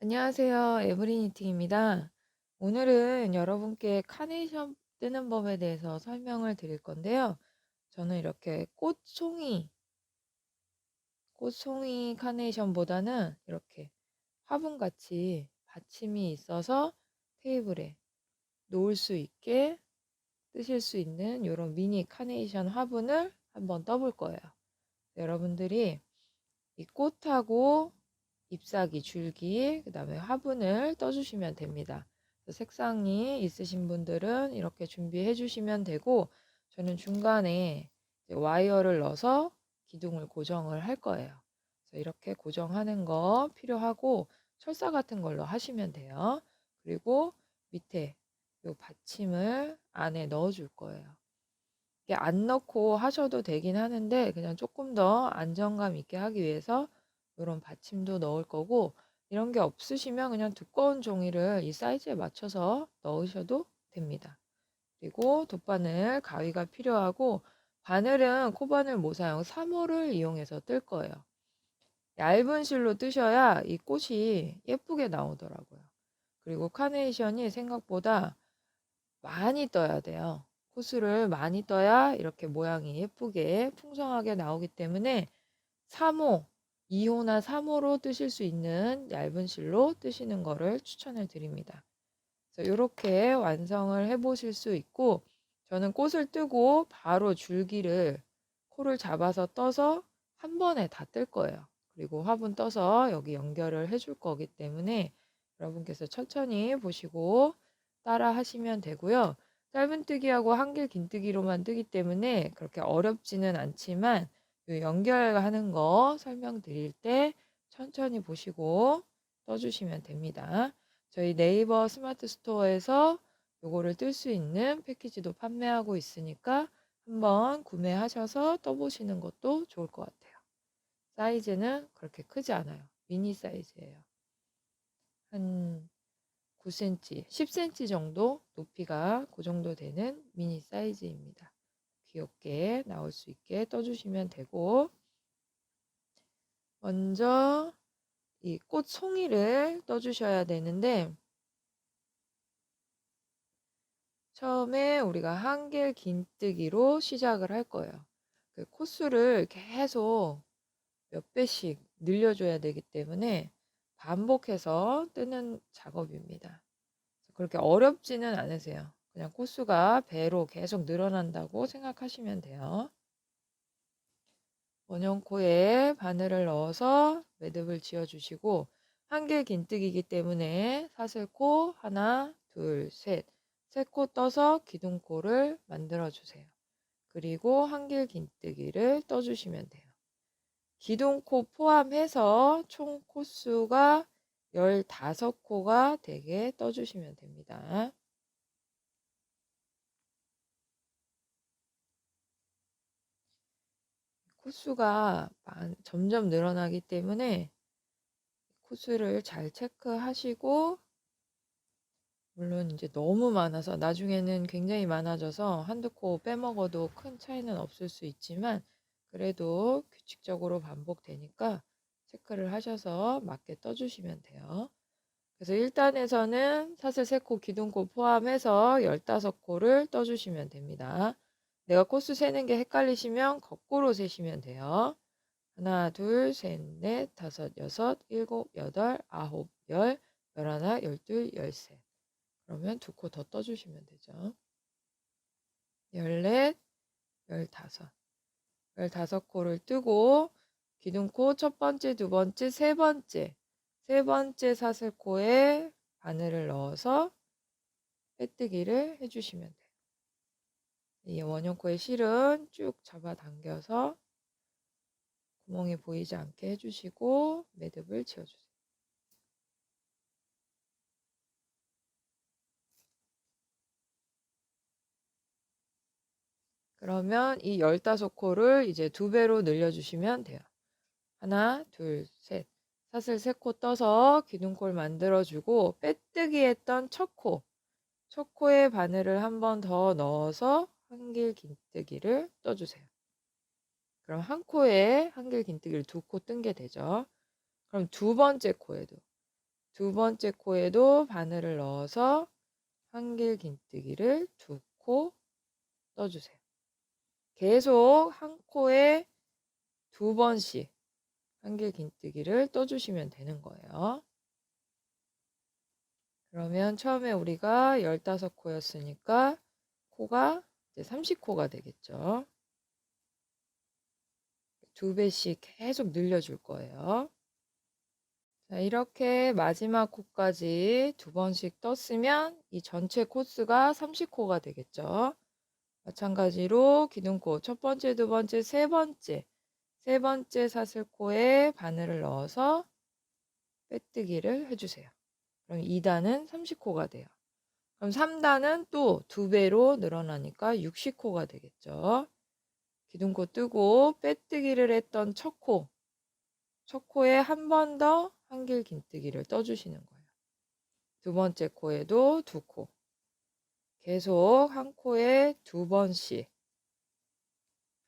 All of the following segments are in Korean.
안녕하세요. 에브리니팅입니다. 오늘은 여러분께 카네이션 뜨는 법에 대해서 설명을 드릴 건데요. 저는 이렇게 꽃송이 카네이션보다는 이렇게 화분같이 받침이 있어서 테이블에 놓을 수 있게 뜨실 수 있는 이런 미니 카네이션 화분을 한번 떠볼 거예요. 여러분들이 이 꽃하고 잎사귀, 줄기, 그 다음에 화분을 떠주시면 됩니다. 색상이 있으신 분들은 이렇게 준비해 주시면 되고, 저는 중간에 와이어를 넣어서 기둥을 고정을 할 거예요. 그래서 이렇게 고정하는 거 필요하고, 철사 같은 걸로 하시면 돼요. 그리고 밑에 이 받침을 안에 넣어 줄 거예요. 이게 안 넣고 하셔도 되긴 하는데, 그냥 조금 더 안정감 있게 하기 위해서 이런 받침도 넣을 거고, 이런 게 없으시면 그냥 두꺼운 종이를 이 사이즈에 맞춰서 넣으셔도 됩니다. 그리고 돗바늘, 가위가 필요하고, 바늘은 코바늘 모사용 3호를 이용해서 뜰 거예요. 얇은 실로 뜨셔야 이 꽃이 예쁘게 나오더라고요. 그리고 카네이션이 생각보다 많이 떠야 돼요. 코스를 많이 떠야 이렇게 모양이 예쁘게 풍성하게 나오기 때문에 3호, 2호나 3호로 뜨실 수 있는 얇은 실로 뜨시는 거를 추천을 드립니다. 그래서 이렇게 완성을 해 보실 수 있고, 저는 꽃을 뜨고 바로 줄기를 코를 잡아서 떠서 한 번에 다 뜰 거예요. 그리고 화분 떠서 여기 연결을 해줄 거기 때문에 여러분께서 천천히 보시고 따라 하시면 되고요. 짧은뜨기하고 한길 긴뜨기로만 뜨기 때문에 그렇게 어렵지는 않지만 연결하는 거 설명드릴 때 천천히 보시고 떠주시면 됩니다. 저희 네이버 스마트 스토어에서 요거를 뜰 수 있는 패키지도 판매하고 있으니까 한번 구매하셔서 떠보시는 것도 좋을 것 같아요. 사이즈는 그렇게 크지 않아요. 미니 사이즈예요. 한 9cm, 10cm 정도 높이가 그 정도 되는 미니 사이즈입니다. 귀엽게 나올 수 있게 떠주시면 되고, 먼저 이 꽃 송이를 떠주셔야 되는데, 처음에 우리가 한길 긴뜨기로 시작을 할 거예요. 그 코수를 계속 몇 배씩 늘려줘야 되기 때문에 반복해서 뜨는 작업입니다. 그렇게 어렵지는 않으세요. 그냥 코수가 배로 계속 늘어난다고 생각하시면 돼요. 원형코에 바늘을 넣어서 매듭을 지어주시고, 한길 긴뜨기이기 때문에 사슬코 하나, 둘, 셋, 세 코 떠서 기둥코를 만들어 주세요. 그리고 한길 긴뜨기를 떠주시면 돼요. 기둥코 포함해서 총 코수가 15코가 되게 떠주시면 됩니다. 코수가 점점 늘어나기 때문에 코수를 잘 체크하시고, 물론 이제 너무 많아서 나중에는 굉장히 많아져서 한두 코 빼먹어도 큰 차이는 없을 수 있지만, 그래도 규칙적으로 반복되니까 체크를 하셔서 맞게 떠주시면 돼요. 그래서 1단에서는 사슬 3코, 기둥코 포함해서 15코를 떠주시면 됩니다. 내가 코수 세는 게 헷갈리시면 거꾸로 세시면 돼요. 하나, 둘, 셋, 넷, 다섯, 여섯, 일곱, 여덟, 아홉, 열, 열하나, 열둘, 열셋. 그러면 2코 더 떠주시면 되죠. 14, 15. 15코를 뜨고 기둥코 첫 번째, 두 번째, 세 번째 사슬코에 바늘을 넣어서 빼뜨기를 해주시면 돼요. 이 원형코의 실은 쭉 잡아당겨서 구멍이 보이지 않게 해주시고 매듭을 지어주세요. 그러면 이 15코를 이제 2배로 늘려주시면 돼요. 하나, 둘, 셋. 사슬 3코 떠서 기둥코를 만들어주고 빼뜨기 했던 첫 코에 바늘을 한 번 더 넣어서 한길 긴뜨기를 떠주세요. 그럼 한 코에 한길 긴뜨기를 2코 뜬 게 되죠. 그럼 두 번째 코에도 두 번째 코에도 바늘을 넣어서 한길 긴뜨기를 2코 떠주세요. 계속 한 코에 2번씩 한길 긴뜨기를 떠주시면 되는 거예요. 그러면 처음에 우리가 15코였으니까 코가 이제 30코가 되겠죠. 2배씩 계속 늘려줄 거예요. 자, 이렇게 마지막 코까지 2번씩 떴으면 이 전체 코스가 30코가 되겠죠. 마찬가지로 기둥코 첫 번째, 두 번째, 세 번째 사슬코에 바늘을 넣어서 빼뜨기를 해주세요. 그럼 2단은 30코가 돼요. 그럼 3단은 또 2배로 늘어나니까 60코가 되겠죠. 기둥코 뜨고 빼뜨기를 했던 첫 코에 한 번 더 한길 긴뜨기를 떠주시는 거예요. 두 번째 코에도 2코. 계속 한 코에 2번씩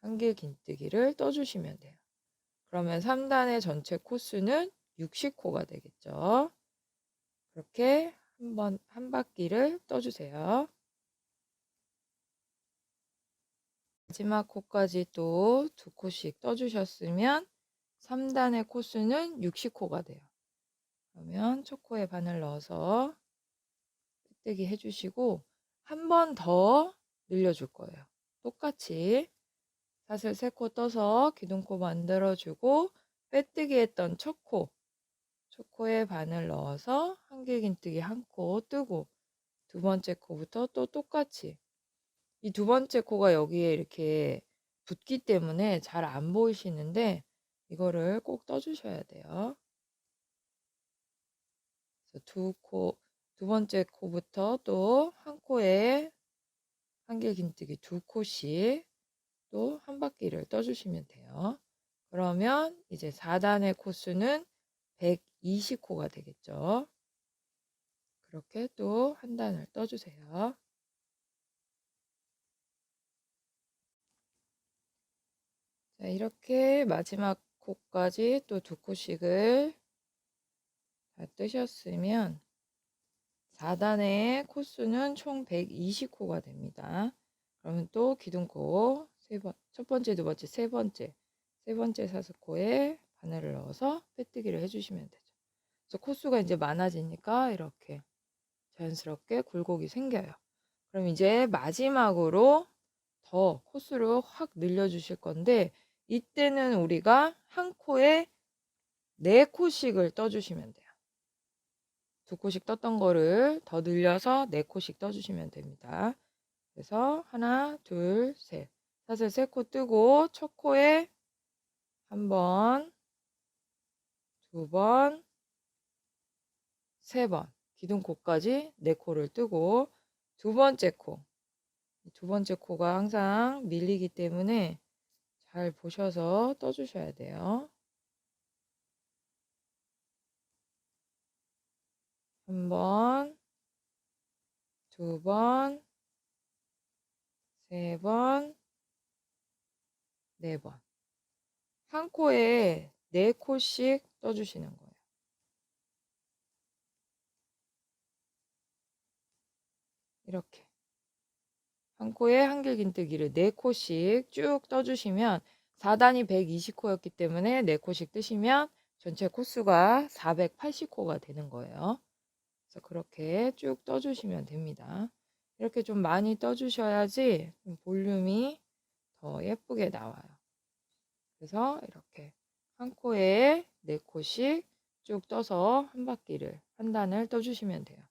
한길 긴뜨기를 떠주시면 돼요. 그러면 3단의 전체 코수는 60코가 되겠죠. 그렇게 한 바퀴를 떠주세요. 마지막 코까지 또 2코씩 떠주셨으면 3단의 코수는 60코가 돼요. 그러면 첫 코에 바늘 넣어서 빼뜨기 해주시고 한 번 더 늘려줄 거예요. 똑같이 사슬 3코 떠서 기둥코 만들어주고 빼뜨기 했던 첫 코에 바늘 넣어서 한길 긴뜨기 한 코 뜨고 두 번째 코부터 또 똑같이 이 두 번째 코가 여기에 이렇게 붙기 때문에 잘 안 보이시는데 이거를 꼭 떠주셔야 돼요. 그래서 두 번째 코부터 또 한 코에 한길 긴뜨기 2코씩 또 한 바퀴를 떠주시면 돼요. 그러면 이제 4단의 코수는 120코가 되겠죠. 그렇게 또 한 단을 떠주세요. 자, 이렇게 마지막 코까지 또 2코씩을 다 뜨셨으면 4단의 코수는 총 120코가 됩니다. 그러면 또 기둥코 첫 번째, 두 번째, 세 번째 사슬코에 바늘을 넣어서 빼뜨기를 해주시면 되죠. 그래서 코수가 이제 많아지니까 이렇게 자연스럽게 굴곡이 생겨요. 그럼 이제 마지막으로 더 코수를 확 늘려주실 건데 이때는 우리가 한 코에 4코씩을 떠주시면 돼요. 2코씩 떴던 거를 더 늘려서 4코씩 떠주시면 됩니다. 그래서 하나, 둘, 셋. 사슬 3코 뜨고 첫 코에 한 번, 2번, 3번. 기둥코까지 4코를 뜨고 두 번째 코가 항상 밀리기 때문에 잘 보셔서 떠주셔야 돼요. 한 번, 2번, 3번, 4번. 한 코에 4코씩 떠주시는 거예요. 이렇게. 한 코에 한길 긴뜨기를 4코씩 쭉 떠주시면 4단이 120코였기 때문에 4코씩 뜨시면 전체 코수가 480코가 되는 거예요. 그래서 그렇게 쭉 떠주시면 됩니다. 이렇게 좀 많이 떠주셔야지 볼륨이 더 예쁘게 나와요. 그래서 이렇게 한 코에 4코씩 쭉 떠서 한 단을 떠주시면 돼요.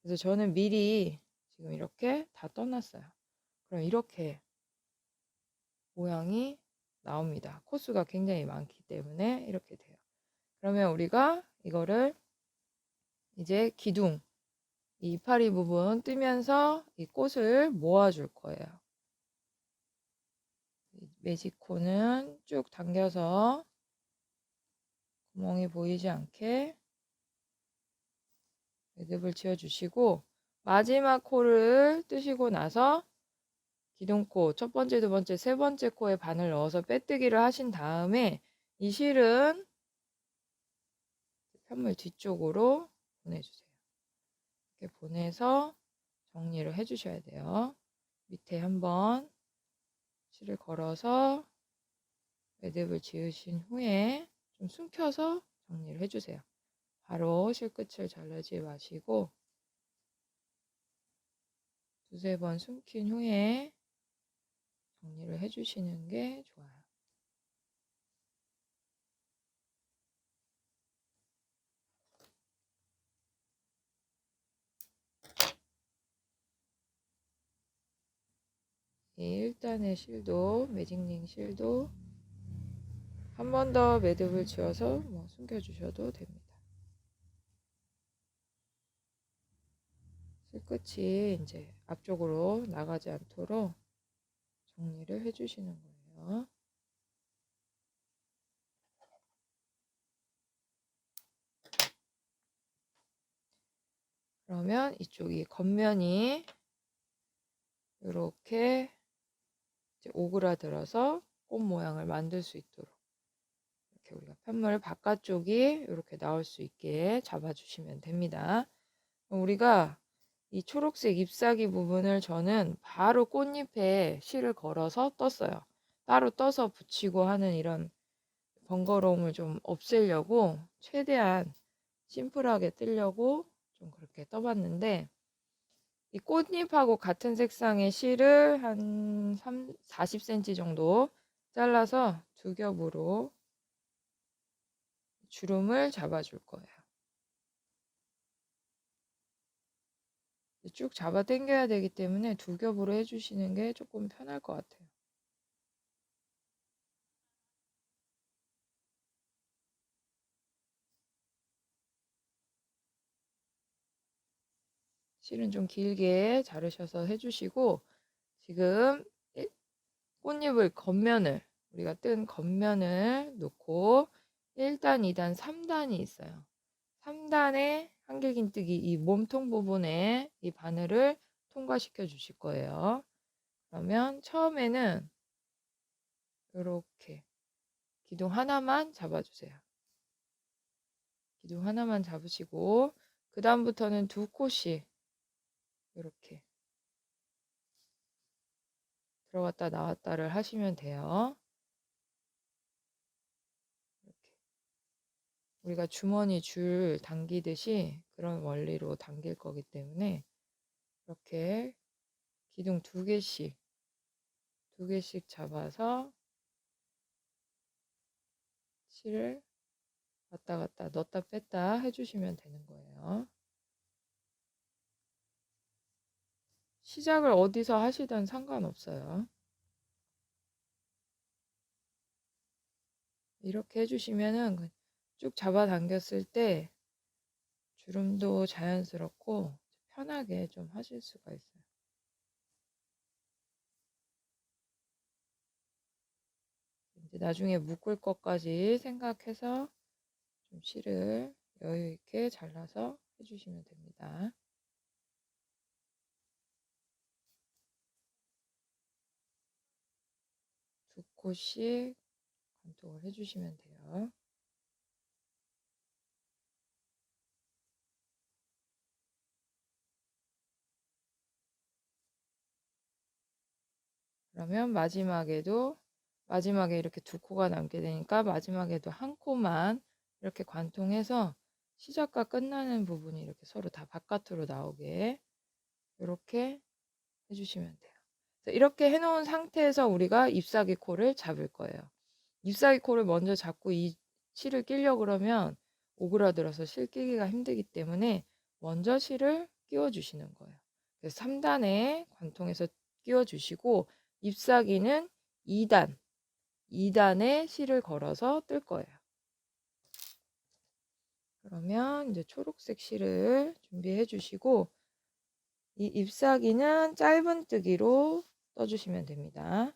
그래서 저는 미리 지금 이렇게 다 떠놨어요. 그럼 이렇게 모양이 나옵니다. 코수가 굉장히 많기 때문에 이렇게 돼요. 그러면 우리가 이거를 이제 기둥, 이 이파리 부분 뜨면서 이 꽃을 모아줄 거예요. 매직코는 쭉 당겨서 구멍이 보이지 않게 매듭을 지어주시고 마지막 코를 뜨시고 나서 기둥코 첫 번째, 두 번째, 세 번째 코에 바늘 넣어서 빼뜨기를 하신 다음에 이 실은 편물 뒤쪽으로 보내주세요. 이렇게 보내서 정리를 해주셔야 돼요. 밑에 한번 실을 걸어서 매듭을 지으신 후에 좀 숨겨서 정리를 해주세요. 바로 실끝을 자르지 마시고 두세 번 숨긴 후에 정리를 해주시는 게 좋아요. 이 1단의 실도, 매직링 실도 한 번 더 매듭을 지어서 숨겨주셔도 됩니다. 실끝이 이제 앞쪽으로 나가지 않도록 정리를 해주시는 거예요. 그러면 이쪽이 겉면이 이렇게 이제 오그라들어서 꽃 모양을 만들 수 있도록 이렇게 우리가 편물 바깥쪽이 이렇게 나올 수 있게 잡아주시면 됩니다. 우리가 이 초록색 잎사귀 부분을 저는 바로 꽃잎에 실을 걸어서 떴어요. 따로 떠서 붙이고 하는 이런 번거로움을 좀 없애려고 최대한 심플하게 뜨려고 좀 그렇게 떠봤는데 이 꽃잎하고 같은 색상의 실을 한 40cm 정도 잘라서 두 겹으로 주름을 잡아줄 거예요. 쭉 잡아 당겨야 되기 때문에 두 겹으로 해주시는 게 조금 편할 것 같아요. 실은 좀 길게 자르셔서 해주시고 지금 꽃잎을 겉면을 우리가 뜬 겉면을 놓고 1단, 2단, 3단이 있어요. 3단의 한길긴뜨기 이 몸통 부분에 이 바늘을 통과시켜 주실 거예요. 그러면 처음에는 이렇게 기둥 하나만 잡아주세요. 기둥 하나만 잡으시고 그 다음부터는 두 코씩 이렇게 들어갔다 나왔다를 하시면 돼요. 이렇게 우리가 주머니 줄 당기듯이 그런 원리로 당길 거기 때문에 이렇게 기둥 두 개씩 잡아서 실을 왔다 갔다 넣었다 뺐다 해주시면 되는 거예요. 시작을 어디서 하시든 상관없어요. 이렇게 해주시면은 쭉 잡아당겼을 때 주름도 자연스럽고 편하게 좀 하실 수가 있어요. 이제 나중에 묶을 것까지 생각해서 좀 실을 여유 있게 잘라서 해주시면 됩니다. 두 코씩 관통을 해주시면 돼요. 그러면 마지막에 이렇게 두 코가 남게 되니까 마지막에도 한 코만 이렇게 관통해서 시작과 끝나는 부분이 이렇게 서로 다 바깥으로 나오게 이렇게 해주시면 돼요. 이렇게 해놓은 상태에서 우리가 잎사귀 코를 잡을 거예요. 잎사귀 코를 먼저 잡고 이 실을 끼려고 그러면 오그라들어서 실 끼기가 힘들기 때문에 먼저 실을 끼워 주시는 거예요. 그래서 3단에 관통해서 끼워 주시고 잎사귀는 2단에 실을 걸어서 뜰 거예요. 그러면 이제 초록색 실을 준비해 주시고 이 잎사귀는 짧은뜨기로 떠주시면 됩니다.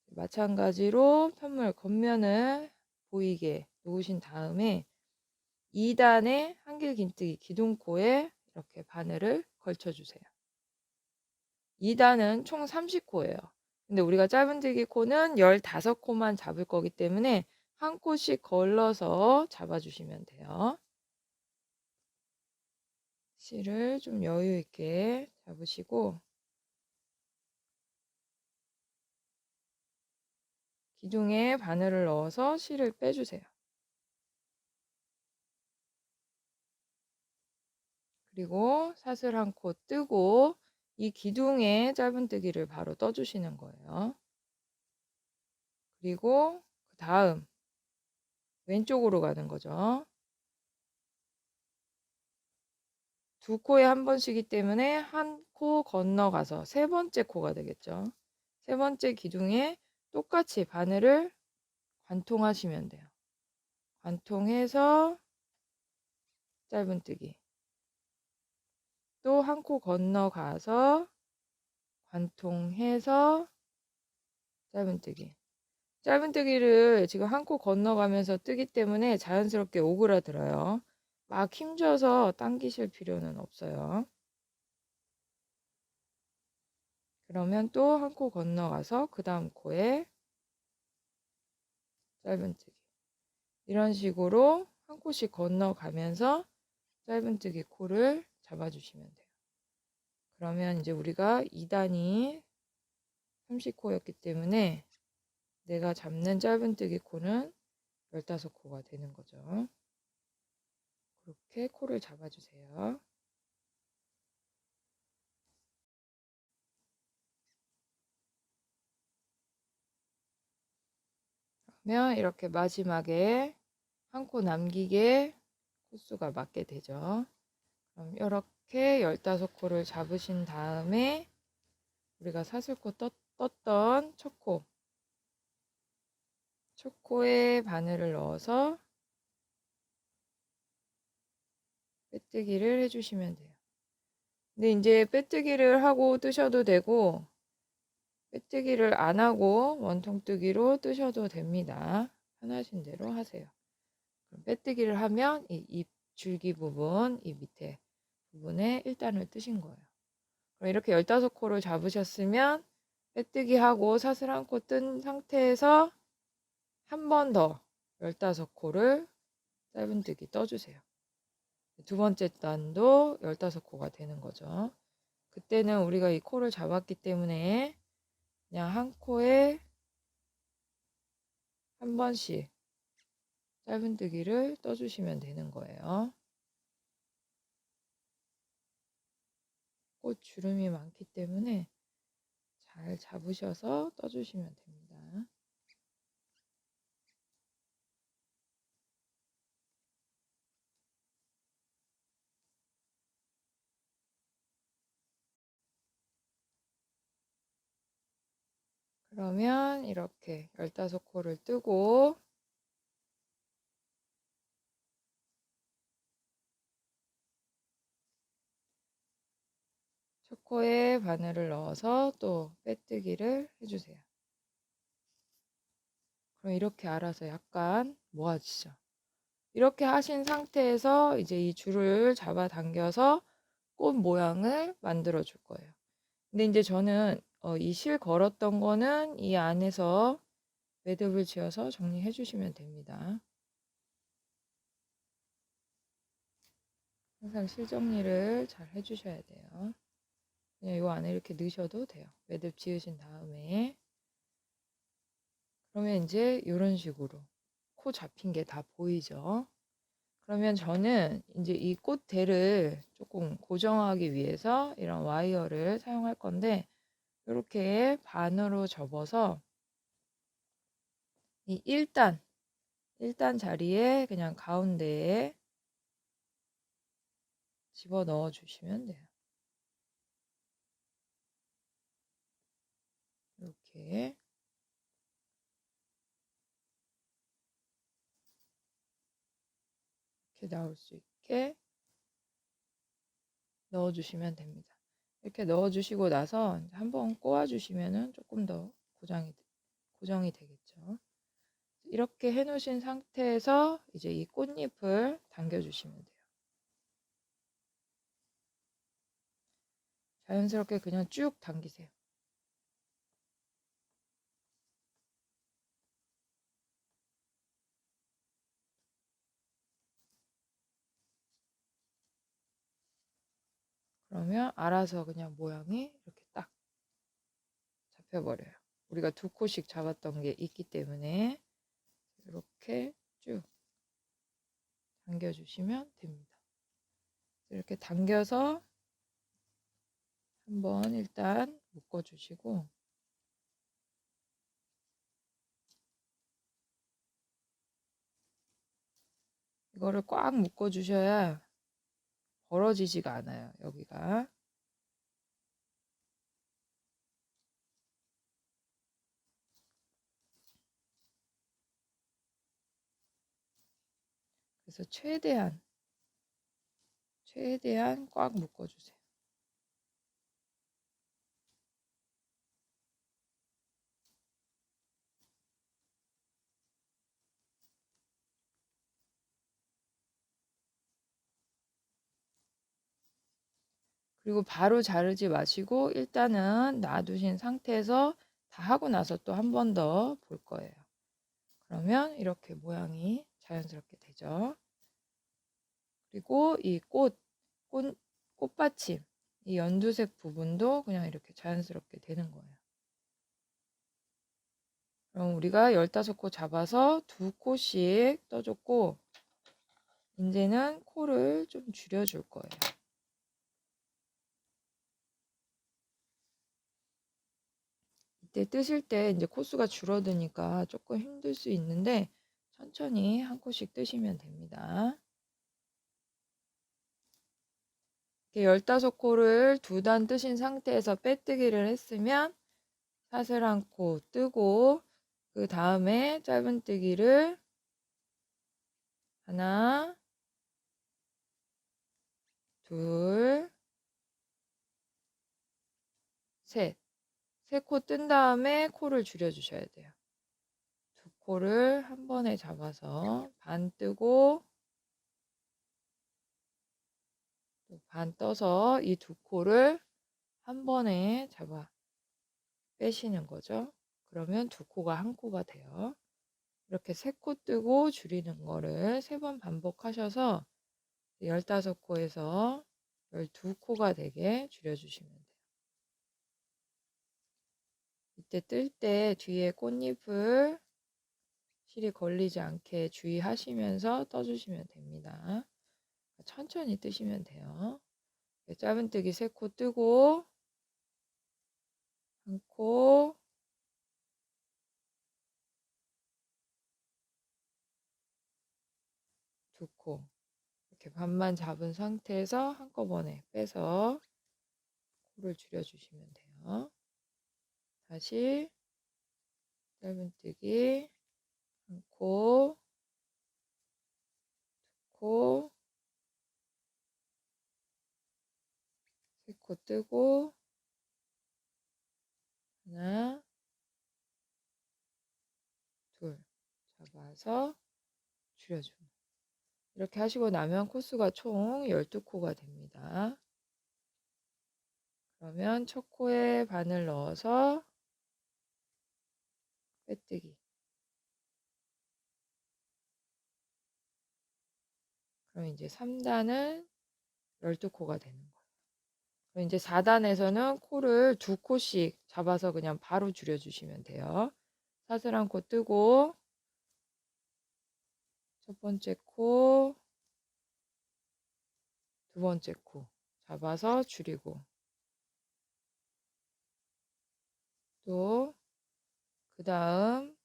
마찬가지로 편물 겉면을 보이게 놓으신 다음에 2단의 한길긴뜨기 기둥코에 이렇게 바늘을 걸쳐주세요. 2단은 총 30코예요. 근데 우리가 짧은뜨기 코는 15코만 잡을 거기 때문에 한 코씩 걸러서 잡아주시면 돼요. 실을 좀 여유 있게 잡으시고 기둥에 바늘을 넣어서 실을 빼주세요. 그리고 사슬 한 코 뜨고 이 기둥에 짧은뜨기를 바로 떠주시는 거예요. 그리고 그 다음 왼쪽으로 가는 거죠. 두 코에 한 번씩이기 때문에 한 코 건너가서 세 번째 코가 되겠죠. 세 번째 기둥에 똑같이 바늘을 관통하시면 돼요. 관통해서 짧은뜨기. 또 한 코 건너가서 관통해서 짧은뜨기. 짧은뜨기를 지금 한 코 건너가면서 뜨기 때문에 자연스럽게 오그라들어요. 막 힘줘서 당기실 필요는 없어요. 그러면 또 한 코 건너가서 그 다음 코에 짧은뜨기. 이런 식으로 한 코씩 건너가면서 짧은뜨기 코를 잡아주시면 돼요. 그러면 이제 우리가 2단이 30코였기 때문에 내가 잡는 짧은뜨기 코는 15코가 되는 거죠. 그렇게 코를 잡아주세요. 그러면 이렇게 마지막에 한 코 남기게 코수가 맞게 되죠. 그럼 이렇게 15코를 잡으신 다음에 우리가 사슬코 떴던 첫 코에 바늘을 넣어서 빼뜨기를 해주시면 돼요. 근데 이제 빼뜨기를 하고 뜨셔도 되고 빼뜨기를 안 하고 원통뜨기로 뜨셔도 됩니다. 편하신 대로 하세요. 그럼 빼뜨기를 하면 이 줄기 부분, 이 밑에 부분에 1단을 뜨신 거예요. 그럼 이렇게 15코를 잡으셨으면 빼뜨기 하고 사슬 한 코 뜬 상태에서 한 번 더 15코를 짧은뜨기 떠주세요. 두 번째 단도 15코가 되는 거죠. 그때는 우리가 이 코를 잡았기 때문에 그냥 한 코에 한 번씩 짧은뜨기를 떠주시면 되는 거예요. 꽃 주름이 많기 때문에 잘 잡으셔서 떠주시면 됩니다. 그러면 이렇게 15코를 뜨고 첫 코에 바늘을 넣어서 또 빼뜨기를 해주세요. 그럼 이렇게 알아서 약간 모아지죠. 이렇게 하신 상태에서 이제 이 줄을 잡아당겨서 꽃 모양을 만들어 줄 거예요. 근데 이제 저는 이 실 걸었던 거는 이 안에서 매듭을 지어서 정리해 주시면 됩니다. 항상 실 정리를 잘 해주셔야 돼요. 그냥 이 안에 이렇게 넣으셔도 돼요. 매듭 지으신 다음에. 그러면 이제 이런 식으로 코 잡힌 게 다 보이죠? 그러면 저는 이제 이 꽃대를 조금 고정하기 위해서 이런 와이어를 사용할 건데 이렇게 반으로 접어서 이 1단 자리에 그냥 가운데에 집어 넣어 주시면 돼요. 이렇게 나올 수 있게 넣어 주시면 됩니다. 이렇게 넣어 주시고 나서 한번 꼬아 주시면은 조금 더 고정이 되겠죠. 이렇게 해 놓으신 상태에서 이제 이 꽃잎을 당겨 주시면 돼요. 자연스럽게 그냥 쭉 당기세요. 그러면 알아서 그냥 모양이 이렇게 딱 잡혀버려요. 우리가 2코씩 잡았던 게 있기 때문에 이렇게 쭉 당겨주시면 됩니다. 이렇게 당겨서 한번 일단 묶어주시고, 이거를 꽉 묶어주셔야 벌어지지가 않아요, 여기가. 그래서 최대한 꽉 묶어주세요. 그리고 바로 자르지 마시고 일단은 놔두신 상태에서 다 하고 나서 또 한 번 더 볼 거예요. 그러면 이렇게 모양이 자연스럽게 되죠. 그리고 이 꽃받침, 이 연두색 부분도 그냥 이렇게 자연스럽게 되는 거예요. 그럼 우리가 15코 잡아서 2코씩 떠줬고, 이제는 코를 좀 줄여줄 거예요. 이때 뜨실 때 이제 코수가 줄어드니까 조금 힘들 수 있는데 천천히 한 코씩 뜨시면 됩니다. 15코를 2단 뜨신 상태에서 빼뜨기를 했으면 사슬 한 코 뜨고, 그 다음에 짧은뜨기를 하나, 둘, 셋. 3코 뜬 다음에 코를 줄여주셔야 돼요. 2코를 한 번에 잡아서 반 뜨고, 또 반 떠서 이 2코를 한 번에 잡아 빼시는 거죠. 그러면 2코가 한 코가 돼요. 이렇게 3코 뜨고 줄이는 거를 3번 반복하셔서 15코에서 12코가 되게 줄여주시면 돼요. 이때 뜰 때 뒤에 꽃잎을 실이 걸리지 않게 주의하시면서 떠주시면 됩니다. 천천히 뜨시면 돼요. 짧은뜨기 3코 뜨고, 한 코, 두 코. 이렇게 반만 잡은 상태에서 한꺼번에 빼서 코를 줄여주시면 돼요. 다시 짧은뜨기 한 코, 두 코, 3코 뜨고, 하나, 둘 잡아서 줄여줍니다. 이렇게 하시고 나면 코수가 총 12코가 됩니다. 그러면 첫 코에 바늘 넣어서 빼뜨기. 그럼 이제 3단은 12코가 되는 거예요. 그럼 이제 4단에서는 코를 2코씩 잡아서 그냥 바로 줄여주시면 돼요. 사슬 한 코 뜨고, 첫 번째 코, 두 번째 코 잡아서 줄이고, 또 그 다음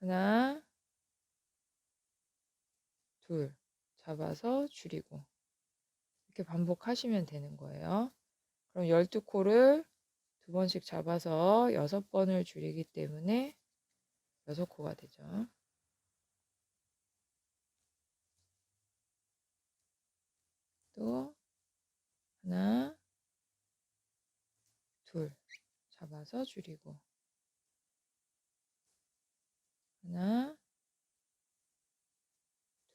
하나, 둘 잡아서 줄이고, 이렇게 반복하시면 되는 거예요. 그럼 12코를 2번씩 잡아서 6번을 줄이기 때문에 6코가 되죠. 또 하나, 둘 잡아서 줄이고, 하나,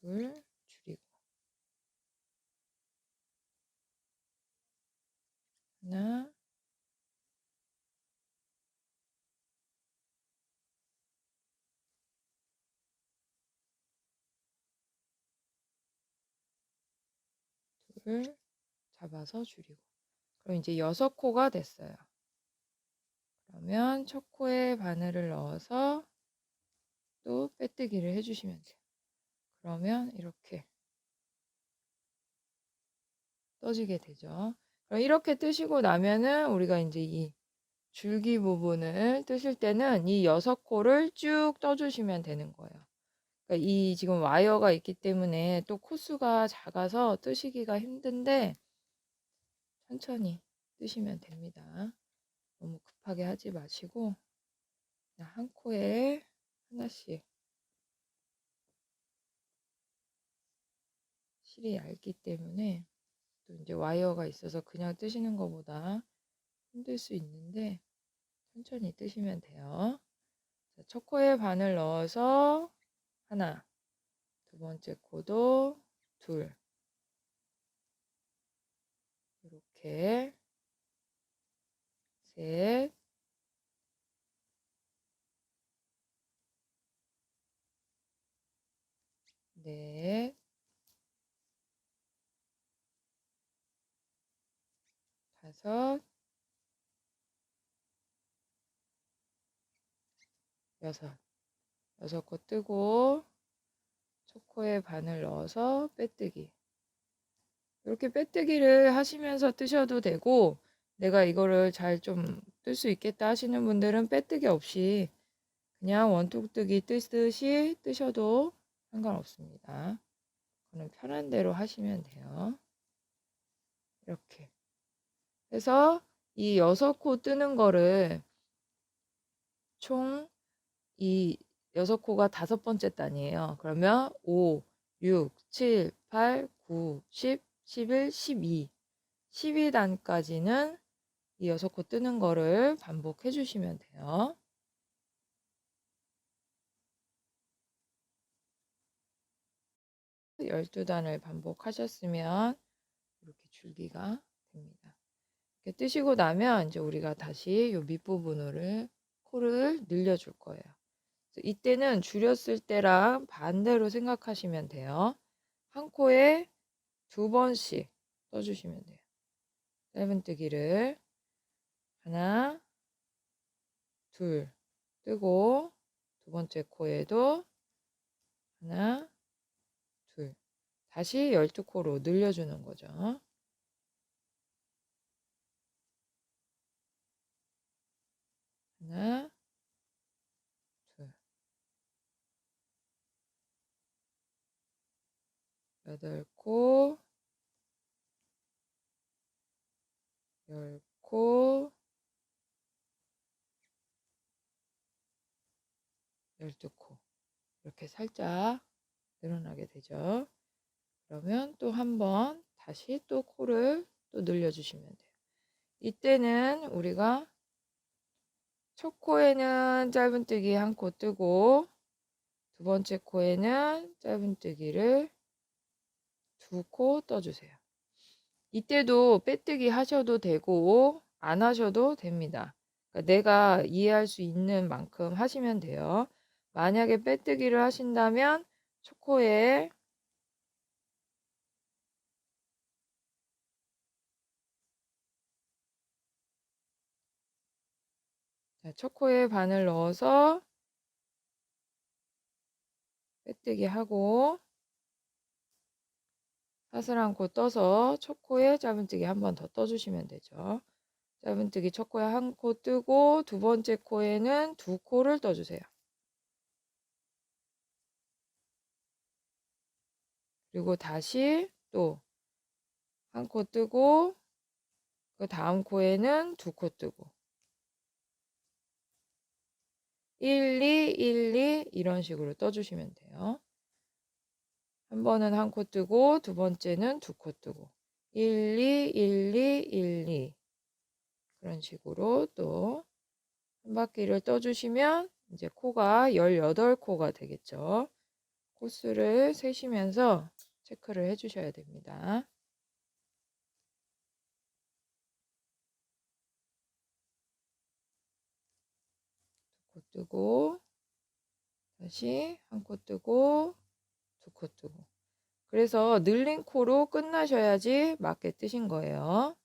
둘 줄이고, 하나, 둘 잡아서 줄이고. 그럼 이제 6코가 됐어요. 그러면 첫 코에 바늘을 넣어서 또 빼뜨기를 해주시면 돼요. 그러면 이렇게 떠지게 되죠. 그럼 이렇게 뜨시고 나면은 우리가 이제 이 줄기 부분을 뜨실 때는 이 6코를 쭉 떠주시면 되는 거예요. 그러니까 이 지금 와이어가 있기 때문에 또 코수가 작아서 뜨시기가 힘든데 천천히 뜨시면 됩니다. 너무 급하게 하지 마시고 한 코에 하나씩. 실이 얇기 때문에 또 이제 와이어가 있어서 그냥 뜨시는 것보다 힘들 수 있는데 천천히 뜨시면 돼요. 자, 첫 코에 바늘 넣어서 하나, 두 번째 코도 둘, 이렇게 셋, 넷, 다섯, 여섯. 6코 뜨고 첫 코에 바늘 넣어서 빼뜨기. 이렇게 빼뜨기를 하시면서 뜨셔도 되고 내가 이거를 잘 좀 뜰 수 있겠다 하시는 분들은 빼뜨기 없이 그냥 원tuk뜨기 뜨듯이 뜨셔도 상관없습니다. 그건 편한 대로 하시면 돼요. 이렇게 해서 이 6코 뜨는 거를 총 이 6코가 5번째 단이에요. 그러면 5, 6, 7, 8, 9, 10, 11, 12 12단까지는 이 6코 뜨는 거를 반복해 주시면 돼요. 12단을 반복하셨으면 이렇게 줄기가 됩니다. 이렇게 뜨시고 나면 이제 우리가 다시 이 밑부분을 코를 늘려줄 거예요. 이때는 줄였을 때랑 반대로 생각하시면 돼요. 한 코에 2번씩 떠주시면 돼요. 짧은뜨기를 하나, 둘 뜨고 두 번째 코에도 하나, 둘 다시 12코로 늘려주는 거죠. 하나, 둘, 8코, 10코, 12코 이렇게 살짝 늘어나게 되죠. 그러면 또 한 번 다시 또 코를 또 늘려주시면 돼요. 이때는 우리가 첫 코에는 짧은뜨기 한 코 뜨고 두 번째 코에는 짧은뜨기를 2코 떠주세요. 이때도 빼뜨기 하셔도 되고 안 하셔도 됩니다. 그러니까 내가 이해할 수 있는 만큼 하시면 돼요. 만약에 빼뜨기를 하신다면 첫 코에 첫 코에 바늘 넣어서 빼뜨기 하고 사슬 한 코 떠서 첫 코에 짧은뜨기 한 번 더 떠주시면 되죠. 짧은뜨기 첫 코에 한 코 뜨고 두 번째 코에는 2코를 떠주세요. 그리고 다시 또 한 코 뜨고 그 다음 코에는 2코 뜨고 1, 2, 1, 2 이런 식으로 떠주시면 돼요. 한 번은 한 코 뜨고 두 번째는 2코 뜨고 1, 2, 1, 2, 1, 2 그런 식으로 또 한 바퀴를 떠주시면 이제 코가 18코가 되겠죠. 코수를 세시면서 체크를 해주셔야 됩니다. 코 뜨고 다시 한 코 뜨고 2코 뜨고 그래서 늘린 코로 끝나셔야지 맞게 뜨신 거예요.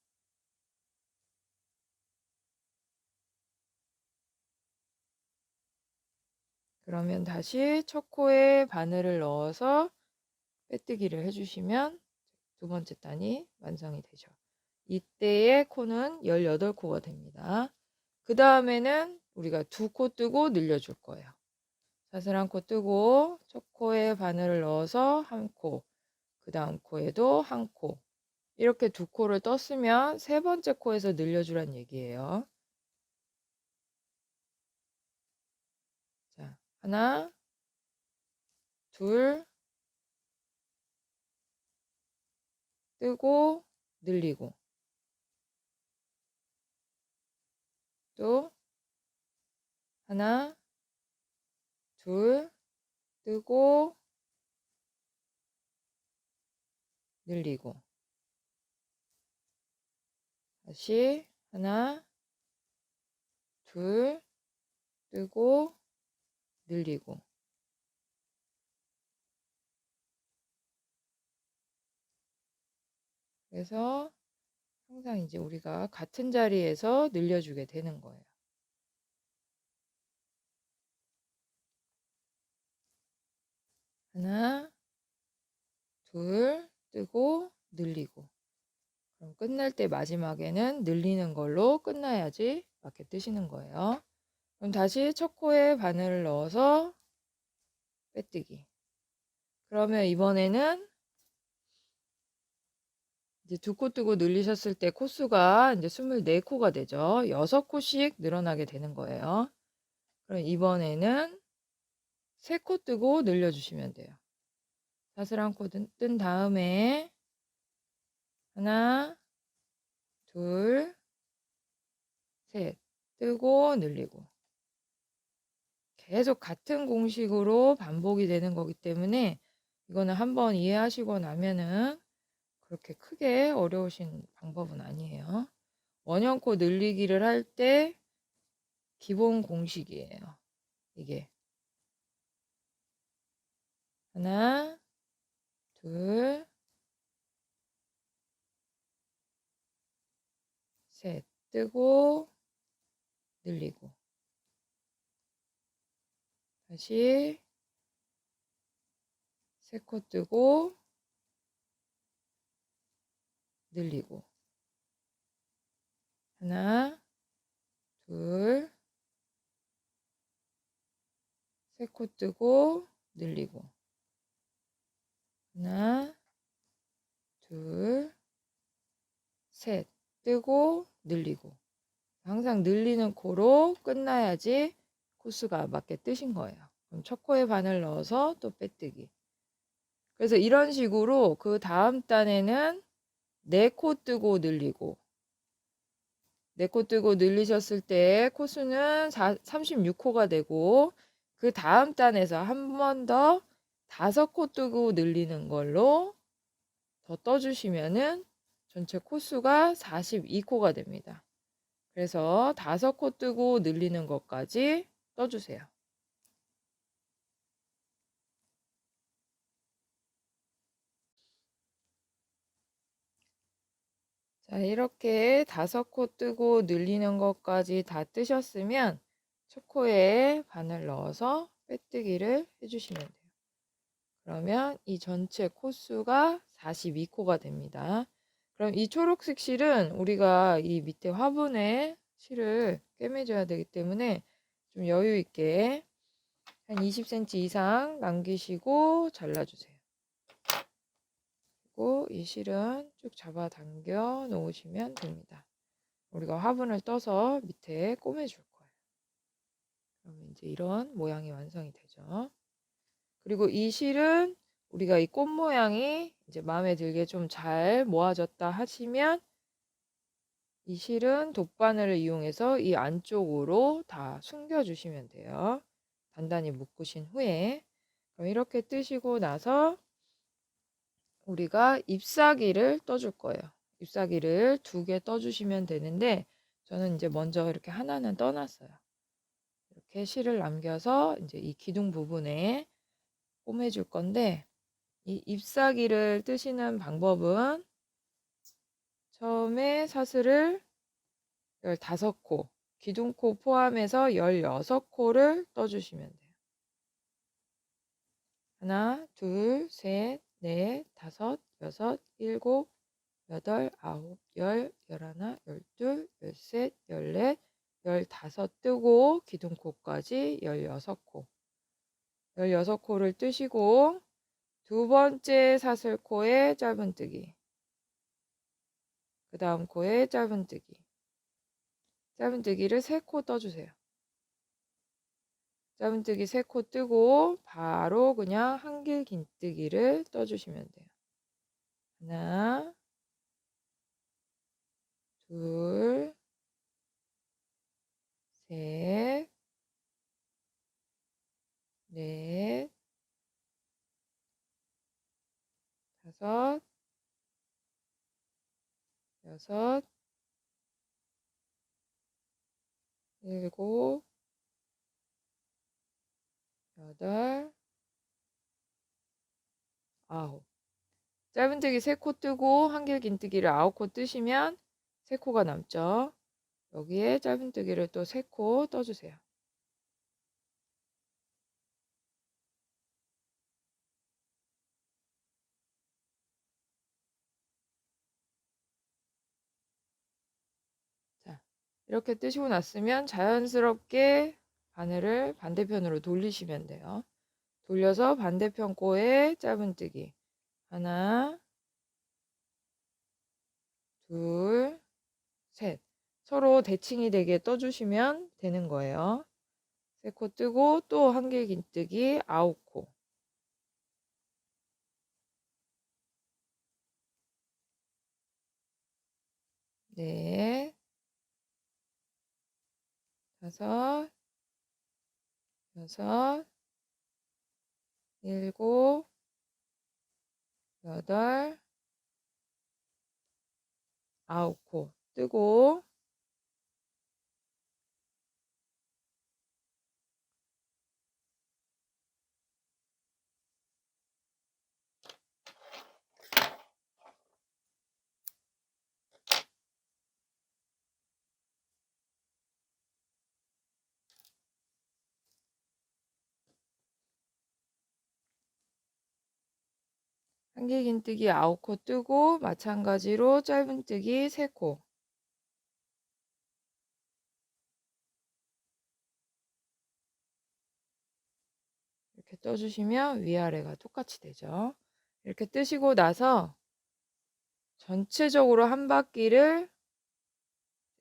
그러면 다시 첫 코에 바늘을 넣어서 빼뜨기를 해주시면 두 번째 단이 완성이 되죠. 이때의 코는 18코가 됩니다. 그 다음에는 우리가 두 코 뜨고 늘려줄 거예요. 사슬 한 코 뜨고 첫 코에 바늘을 넣어서 한 코, 그 다음 코에도 한 코, 이렇게 두 코를 떴으면 세 번째 코에서 늘려주란 얘기예요. 자, 하나, 둘, 뜨고 늘리고, 또 하나, 둘, 뜨고 늘리고, 다시 하나, 둘, 뜨고 늘리고, 그래서 항상 이제 우리가 같은 자리에서 늘려주게 되는 거예요. 하나, 둘, 뜨고 늘리고. 그럼 끝날 때 마지막에는 늘리는 걸로 끝나야지 맞게 뜨시는 거예요. 그럼 다시 첫 코에 바늘을 넣어서 빼뜨기. 그러면 이번에는 이제 두 코 뜨고 늘리셨을 때 코수가 이제 24코가 되죠. 6코씩 늘어나게 되는 거예요. 그럼 이번에는 3코 뜨고 늘려주시면 돼요. 사슬 한 코 뜬 다음에 하나, 둘, 셋 뜨고 늘리고. 계속 같은 공식으로 반복이 되는 거기 때문에 이거는 한번 이해하시고 나면은 그렇게 크게 어려우신 방법은 아니에요. 원형코 늘리기를 할 때 기본 공식이에요. 이게 하나, 둘, 셋 뜨고 늘리고, 다시 세 코 뜨고 늘리고, 하나, 둘, 세 코 뜨고 늘리고, 하나, 둘, 셋 뜨고 늘리고. 항상 늘리는 코로 끝나야지 코수가 맞게 뜨신 거예요. 그럼 첫 코에 바늘 넣어서 또 빼뜨기. 그래서 이런 식으로 그 다음 단에는 4코 뜨고 늘리고, 4코 뜨고 늘리셨을 때 코수는 36코가 되고, 그 다음 단에서 한 번 더 5코 뜨고 늘리는 걸로 더 떠주시면은 전체 코수가 42코가 됩니다. 그래서 5코 뜨고 늘리는 것까지 떠주세요. 자, 이렇게 5코 뜨고 늘리는 것까지 다 뜨셨으면 첫 코에 바늘 넣어서 빼뜨기를 해주시면 돼요. 그러면 이 전체 코수가 42코가 됩니다. 그럼 이 초록색 실은 우리가 이 밑에 화분에 실을 꿰매줘야 되기 때문에 좀 여유 있게 한 20cm 이상 남기시고 잘라주세요. 그리고 이 실은 쭉 잡아당겨 놓으시면 됩니다. 우리가 화분을 떠서 밑에 꿰매줄 거예요. 그러면 이제 이런 모양이 완성이 되죠. 그리고 이 실은 우리가 이 꽃 모양이 이제 마음에 들게 좀 잘 모아졌다 하시면 이 실은 돗바늘을 이용해서 이 안쪽으로 다 숨겨주시면 돼요. 단단히 묶으신 후에. 그럼 이렇게 뜨시고 나서 우리가 잎사귀를 떠줄 거예요. 잎사귀를 2개 떠주시면 되는데 저는 이제 먼저 이렇게 하나는 떠놨어요. 이렇게 실을 남겨서 이제 이 기둥 부분에 꿰매줄 건데 이 잎사귀를 뜨시는 방법은 처음에 사슬을 15코, 기둥코 포함해서 16코를 떠주시면 돼요. 하나, 둘, 셋, 넷, 다섯, 여섯, 일곱, 여덟, 아홉, 열, 열하나, 열둘, 열셋, 열넷, 15 뜨고 기둥코까지 16코. 16코를 뜨시고 두 번째 사슬코에 짧은뜨기, 그 다음 코에 짧은뜨기, 짧은뜨기를 3코 떠주세요. 짧은뜨기 3코 뜨고 바로 그냥 한길긴뜨기를 떠주시면 돼요. 하나, 둘, 셋, 넷, 다섯, 여섯, 일곱, 여덟, 아홉. 짧은뜨기 3코 뜨고 한길긴뜨기를 9코 뜨시면 3코가 남죠. 여기에 짧은뜨기를 또 3코 떠주세요. 자, 이렇게 뜨시고 났으면 자연스럽게 바늘을 반대편으로 돌리시면 돼요. 돌려서 반대편 코에 짧은뜨기 하나, 둘, 셋. 서로 대칭이 되게 떠주시면 되는 거예요. 3코 뜨고 또 한길긴뜨기 9코. 넷, 다섯, 여섯, 일곱, 여덟, 9코 뜨고 한길긴뜨기 9코 뜨고 마찬가지로 짧은뜨기 3코. 이렇게 떠주시면 위아래가 똑같이 되죠. 이렇게 뜨시고 나서 전체적으로 한 바퀴를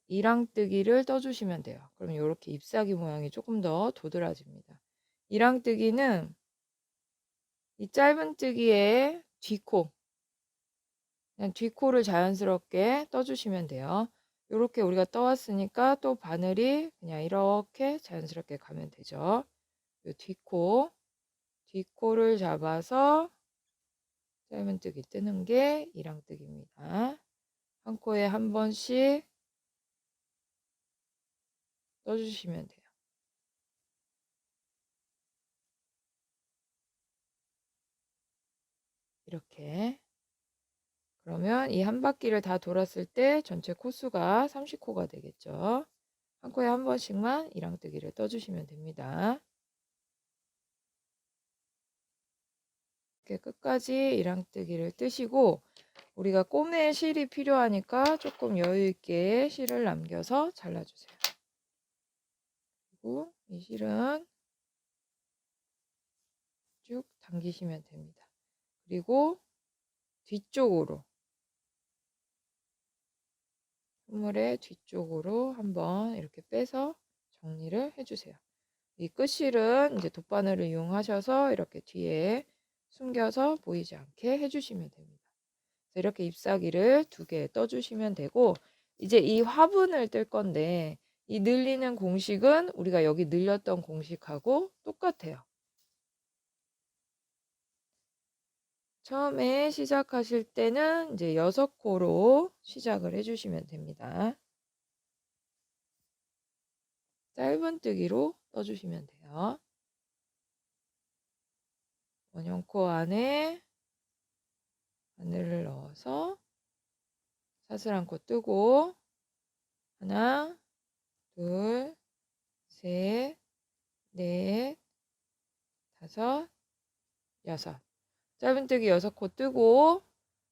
이랑뜨기를 떠주시면 돼요. 그러면 이렇게 잎사귀 모양이 조금 더 도드라집니다. 이랑뜨기는 이 짧은뜨기의 뒷코, 그냥 뒷코를 자연스럽게 떠주시면 돼요. 이렇게 우리가 떠왔으니까 또 바늘이 그냥 이렇게 자연스럽게 가면 되죠. 이 뒷코를 잡아서 짧은뜨기 뜨는 게 이랑뜨기입니다. 한 코에 한 번씩 떠주시면 돼요. 이렇게. 그러면 이 한 바퀴를 다 돌았을 때 전체 코수가 30코가 되겠죠. 한 코에 한 번씩만 이랑뜨기를 떠주시면 됩니다. 이렇게 끝까지 이랑뜨기를 뜨시고 우리가 꿰매 실이 필요하니까 조금 여유 있게 실을 남겨서 잘라주세요. 그리고 이 실은 쭉 당기시면 됩니다. 그리고 뒤쪽으로 선물의 뒤쪽으로 한번 이렇게 빼서 정리를 해주세요. 이 끝실은 이제 돗바늘을 이용하셔서 이렇게 뒤에 숨겨서 보이지 않게 해주시면 됩니다. 이렇게 잎사귀를 2개 떠주시면 되고 이제 이 화분을 뜰 건데 이 늘리는 공식은 우리가 여기 늘렸던 공식하고 똑같아요. 처음에 시작하실 때는 이제 6코로 시작을 해주시면 됩니다. 짧은뜨기로 떠주시면 돼요. 원형코 안에 바늘을 넣어서 사슬 코 뜨고 하나, 둘, 셋, 넷, 다섯, 여섯. 짧은뜨기 6코 뜨고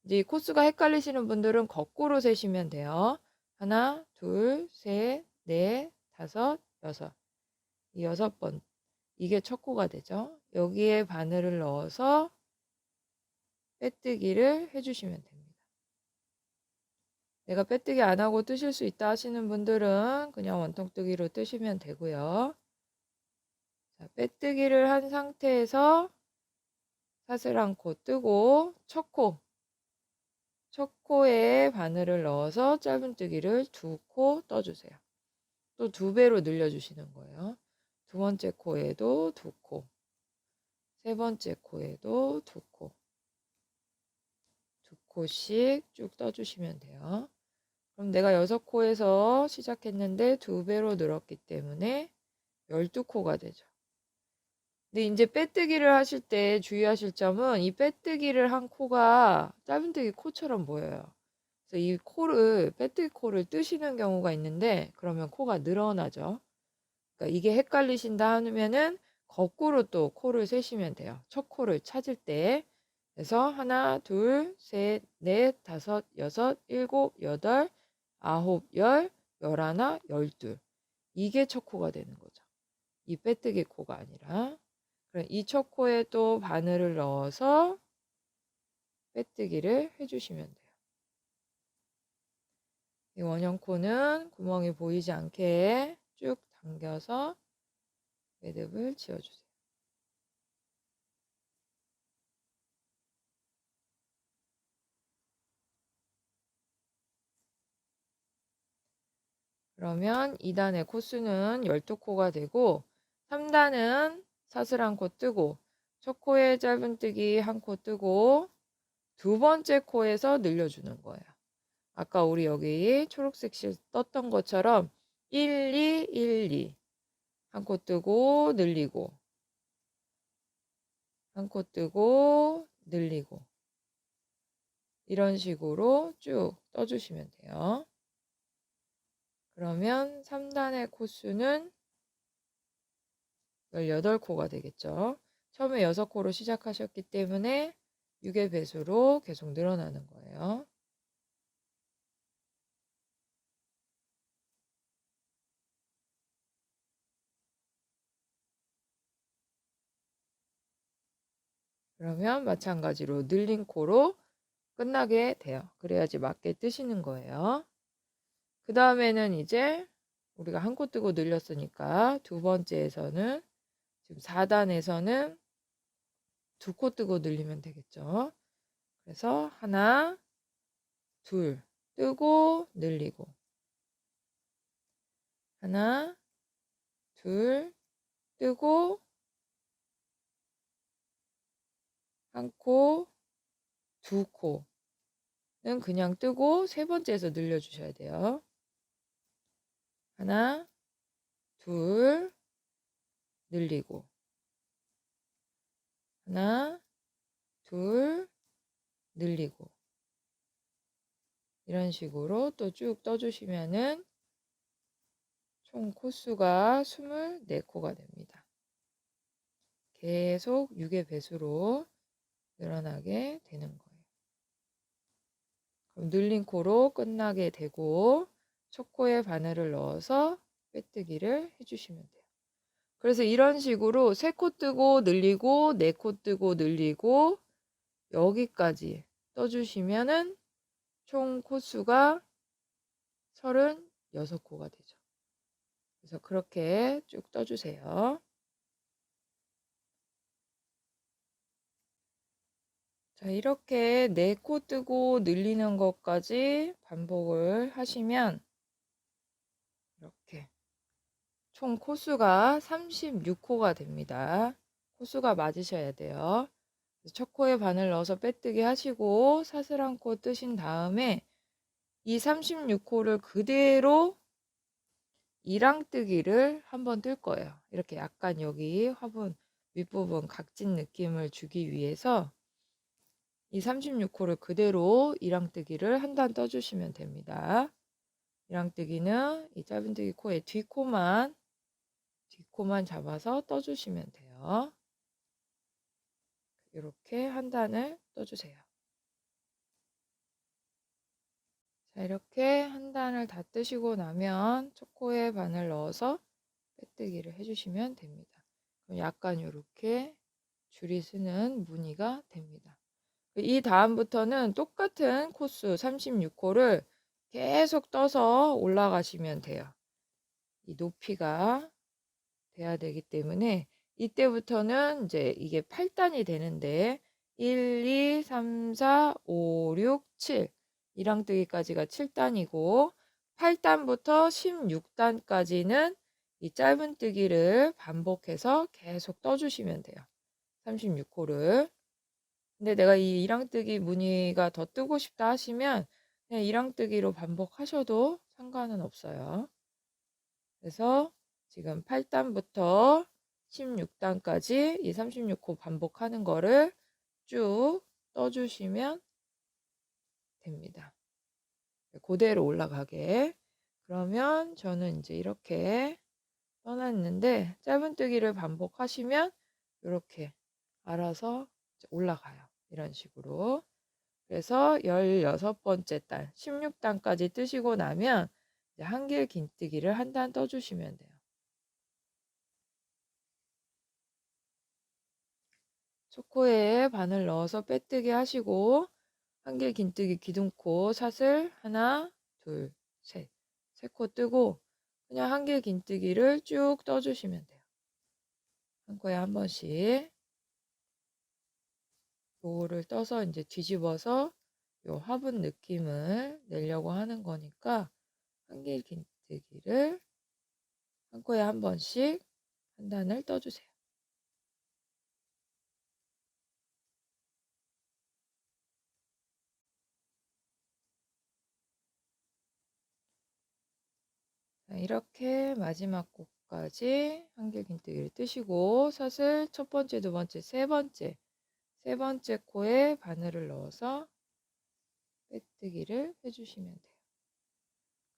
이제 이 코수가 헷갈리시는 분들은 거꾸로 세시면 돼요. 하나, 둘, 셋, 넷, 다섯, 여섯. 이 6번. 이게 첫 코가 되죠. 여기에 바늘을 넣어서 빼뜨기를 해주시면 됩니다. 내가 빼뜨기 안 하고 뜨실 수 있다 하시는 분들은 그냥 원통뜨기로 뜨시면 되고요. 자, 빼뜨기를 한 상태에서 사슬 코 뜨고 첫 코에 바늘을 넣어서 짧은뜨기를 2코 떠주세요. 또 2배로 늘려주시는 거예요. 두 번째 코에도 2코, 세 번째 코에도 2코, 2코씩 쭉 떠주시면 돼요. 그럼 내가 6코에서 시작했는데 2배로 늘었기 때문에 12코가 되죠. 근데 이제 빼뜨기를 하실 때 주의하실 점은 이 빼뜨기를 한 코가 짧은뜨기 코처럼 보여요. 그래서 이 코를, 빼뜨기 코를 뜨시는 경우가 있는데 그러면 코가 늘어나죠. 그러니까 이게 헷갈리신다 하면은 거꾸로 또 코를 세시면 돼요. 첫 코를 찾을 때. 그래서 하나, 둘, 셋, 넷, 다섯, 여섯, 일곱, 여덟, 아홉, 열, 열하나, 열둘. 이게 첫 코가 되는 거죠. 이 빼뜨기 코가 아니라. 그럼 이 첫 코에 또 바늘을 넣어서 빼뜨기를 해주시면 돼요. 이 원형 코는 구멍이 보이지 않게 쭉 당겨서 매듭을 지어주세요. 그러면 2단의 코수는 12코가 되고 3단은 사슬 1코 뜨고 첫 코에 짧은뜨기 1코 뜨고 두 번째 코에서 늘려주는 거예요. 아까 우리 여기 초록색 실 떴던 것처럼 1, 2, 1, 2 1코 뜨고 늘리고 1코 뜨고 늘리고 이런 식으로 쭉 떠주시면 돼요. 그러면 3단의 코수는 18코가 되겠죠. 처음에 6코로 시작하셨기 때문에 6의 배수로 계속 늘어나는 거예요. 그러면 마찬가지로 늘린 코로 끝나게 돼요. 그래야지 맞게 뜨시는 거예요. 그 다음에는 이제 우리가 1코 뜨고 늘렸으니까 두 번째에서는 지금 4단에서는 2코 뜨고 늘리면 되겠죠. 그래서 하나, 둘 뜨고 늘리고 하나, 둘 뜨고 1코, 2코는 그냥 뜨고 세 번째에서 늘려주셔야 돼요. 하나, 둘 늘리고 하나, 둘 늘리고 이런 식으로 또 쭉 떠주시면은 총 코수가 24코가 됩니다. 계속 6의 배수로 늘어나게 되는 거예요. 그럼 늘린 코로 끝나게 되고 첫 코에 바늘을 넣어서 빼뜨기를 해주시면 돼요. 그래서 이런 식으로 3코 뜨고 늘리고 4코 뜨고 늘리고 여기까지 떠주시면은 총 코수가 36코가 되죠. 그래서 그렇게 쭉 떠주세요. 자, 이렇게 4코 뜨고 늘리는 것까지 반복을 하시면 이렇게 총 코수가 36코가 됩니다. 코수가 맞으셔야 돼요. 첫 코에 바늘 넣어서 빼뜨기 하시고 사슬 1코 뜨신 다음에 이 36코를 그대로 이랑뜨기를 한번 뜰 거예요. 이렇게 약간 여기 화분 윗부분 각진 느낌을 주기 위해서 이 36호를 그대로 이랑뜨기를 한 단 떠주시면 됩니다. 이랑뜨기는 이 짧은뜨기 코의 뒷코만 잡아서 떠주시면 돼요. 이렇게 한 단을 떠주세요. 자, 이렇게 한 단을 다 뜨시고 나면 첫 코에 바늘 넣어서 빼뜨기를 해주시면 됩니다. 그럼 약간 이렇게 줄이 서는 무늬가 됩니다. 이 다음부터는 똑같은 코스 36호를 계속 떠서 올라가시면 돼요. 이 높이가 돼야 되기 때문에 이때부터는 이제 이게 8단이 되는데 1, 2, 3, 4, 5, 6, 7 이랑뜨기까지가 7단이고 8단부터 16단까지는 이 짧은뜨기를 반복해서 계속 떠주시면 돼요. 36호를. 근데 내가 이 이랑뜨기 무늬가 더 뜨고 싶다 하시면 그냥 이랑뜨기로 반복하셔도 상관은 없어요. 그래서 지금 8단부터 16단까지 이 36호 반복하는 거를 쭉 떠주시면 됩니다. 그대로 올라가게. 그러면 저는 이제 이렇게 떠났는데 짧은뜨기를 반복하시면 이렇게 알아서 올라가요. 이런 식으로. 그래서 16번째 단, 16단까지 뜨시고 나면 이제 한길 긴뜨기를 한 단 떠주시면 돼요. 초코에 바늘 넣어서 빼뜨기 하시고 한길 긴뜨기 기둥코 사슬 하나, 둘, 셋. 세 코 뜨고 그냥 한길 긴뜨기를 쭉 떠주시면 돼요. 한 코에 한 번씩. 요거를 떠서 이제 뒤집어서 요 화분 느낌을 내려고 하는 거니까 한길 긴뜨기를 한 코에 한 번씩 한 단을 떠주세요. 자, 이렇게 마지막 코까지 한길 긴뜨기를 뜨시고 사슬 첫 번째, 두 번째, 세 번째 코에 바늘을 넣어서 빼뜨기를 해주시면 돼요.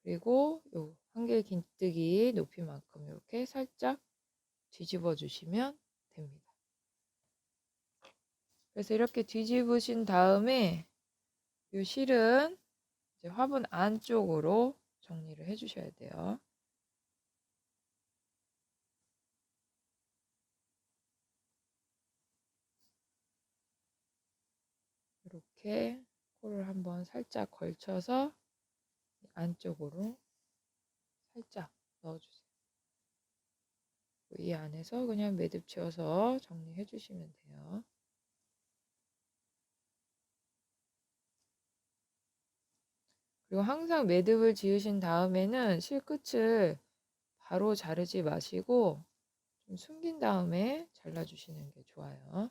그리고 요 한길 긴뜨기 높이만큼 이렇게 살짝 뒤집어 주시면 됩니다. 그래서 이렇게 뒤집으신 다음에 이 실은 이제 화분 안쪽으로 정리를 해주셔야 돼요. 이렇게 코를 한번 살짝 걸쳐서 안쪽으로 살짝 넣어주세요. 이 안에서 그냥 매듭 지어서 정리해 주시면 돼요. 그리고 항상 매듭을 지으신 다음에는 실끝을 바로 자르지 마시고 좀 숨긴 다음에 잘라주시는 게 좋아요.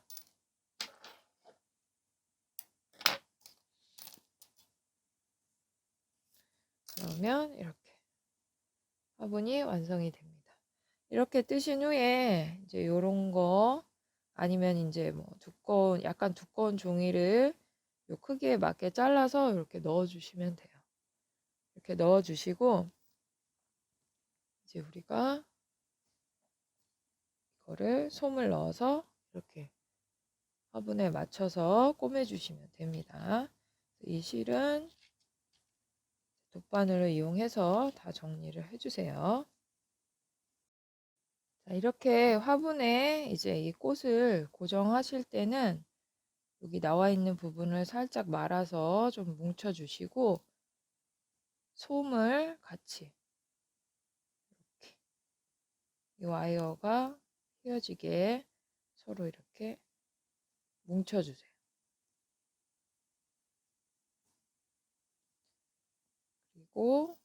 그러면 이렇게 화분이 완성이 됩니다. 이렇게 뜨신 후에 이제 요런 거 아니면 이제 뭐 약간 두꺼운 종이를 요 크기에 맞게 잘라서 이렇게 넣어주시면 돼요. 이렇게 넣어주시고 이제 우리가 이거를 솜을 넣어서 이렇게 화분에 맞춰서 꼬매주시면 됩니다. 이 실은 돗바늘을 이용해서 다 정리를 해주세요. 자, 이렇게 화분에 이제 이 꽃을 고정하실 때는 여기 나와 있는 부분을 살짝 말아서 좀 뭉쳐주시고 솜을 같이 이렇게 이 와이어가 휘어지게 서로 이렇게 뭉쳐주세요. 그리고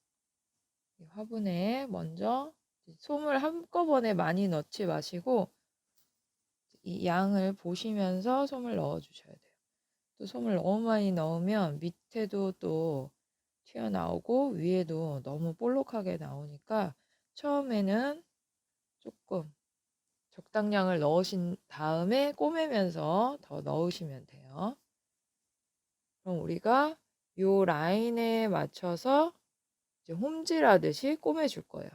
이 화분에 먼저 솜을 한꺼번에 많이 넣지 마시고 이 양을 보시면서 솜을 넣어 주셔야 돼요. 또 솜을 너무 많이 넣으면 밑에도 또 튀어나오고 위에도 너무 볼록하게 나오니까 처음에는 조금 적당량을 넣으신 다음에 꼬매면서 더 넣으시면 돼요. 그럼 우리가 요 라인에 맞춰서 이제 홈질하듯이 꼬매줄 거예요.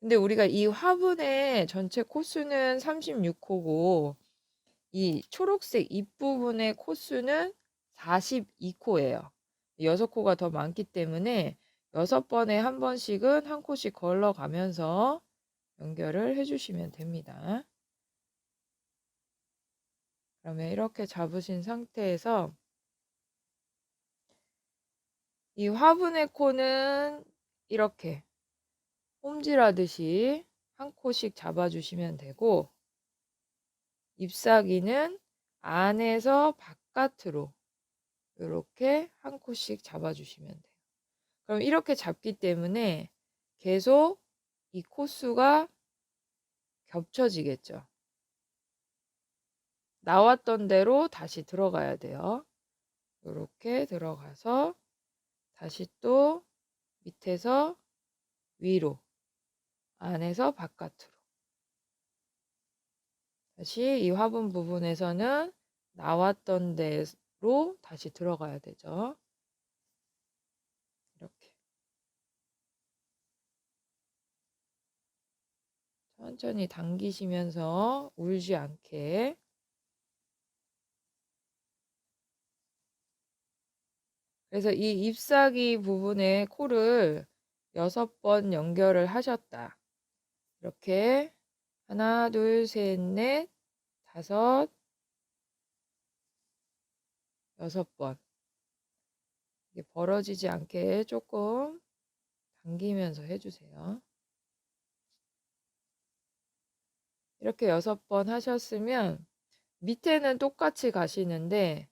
근데 우리가 이 화분의 전체 코수는 36코고 이 초록색 잎부분의 코수는 42코예요. 6코가 더 많기 때문에 6번에 한 번씩은 한 코씩 걸러가면서 연결을 해주시면 됩니다. 그러면 이렇게 잡으신 상태에서 이 화분의 코는 이렇게 홈질하듯이 한 코씩 잡아주시면 되고, 잎사귀는 안에서 바깥으로 이렇게 한 코씩 잡아주시면 돼요. 그럼 이렇게 잡기 때문에 계속 이 코수가 겹쳐지겠죠. 나왔던 대로 다시 들어가야 돼요. 이렇게 들어가서 다시 또 밑에서 위로, 안에서 바깥으로. 다시 이 화분 부분에서는 나왔던 대로 다시 들어가야 되죠. 이렇게. 천천히 당기시면서 울지 않게. 그래서 이 잎사귀 부분에 코를 6번 연결을 하셨다. 이렇게 하나, 둘, 셋, 넷, 다섯, 6번. 이게 벌어지지 않게 조금 당기면서 해주세요. 이렇게 6번 하셨으면 밑에는 똑같이 가시는데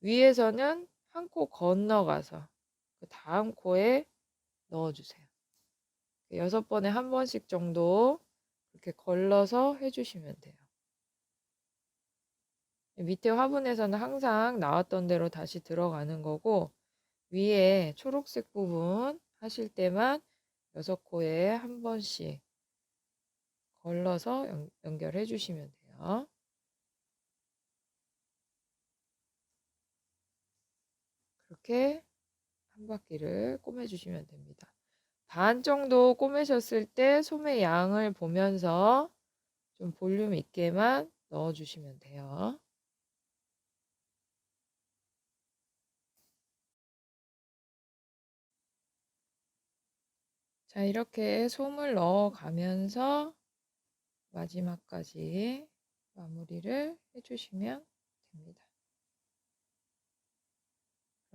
위에서는 한 코 건너가서 그 다음 코에 넣어주세요. 6번에 한 번씩 정도 이렇게 걸러서 해주시면 돼요. 밑에 화분에서는 항상 나왔던 대로 다시 들어가는 거고, 위에 초록색 부분 하실 때만 6코에 한 번씩 걸러서 연결해 주시면 돼요. 그렇게 한 바퀴를 꼬매주시면 됩니다. 반 정도 꼬매셨을 때 솜의 양을 보면서 좀 볼륨 있게만 넣어주시면 돼요. 자, 이렇게 솜을 넣어가면서 마지막까지 마무리를 해주시면 됩니다.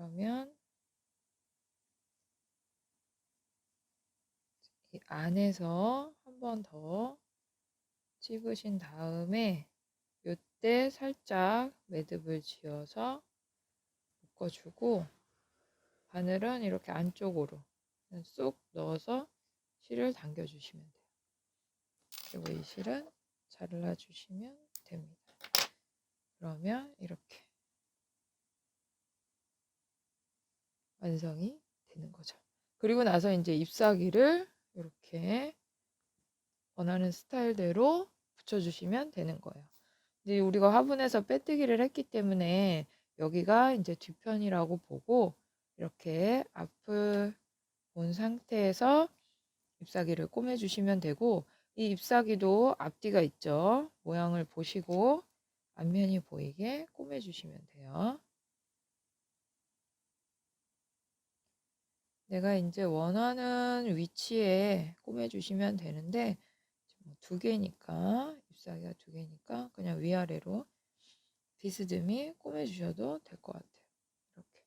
그러면 이 안에서 한 번 더 찝으신 다음에 이때 살짝 매듭을 지어서 묶어주고, 바늘은 이렇게 안쪽으로 쏙 넣어서 실을 당겨주시면 돼요. 그리고 이 실은 잘라주시면 됩니다. 그러면 이렇게 완성이 되는 거죠. 그리고 나서 이제 잎사귀를 이렇게 원하는 스타일대로 붙여주시면 되는 거예요. 근데 우리가 화분에서 빼뜨기를 했기 때문에 여기가 이제 뒤편이라고 보고 이렇게 앞을 본 상태에서 잎사귀를 꼬매주시면 되고, 이 잎사귀도 앞뒤가 있죠. 모양을 보시고 앞면이 보이게 꼬매주시면 돼요. 내가 이제 원하는 위치에 꼬매주시면 되는데, 2개니까, 잎사귀가 2개니까 그냥 위아래로 비스듬히 꼬매주셔도 될 것 같아요. 이렇게.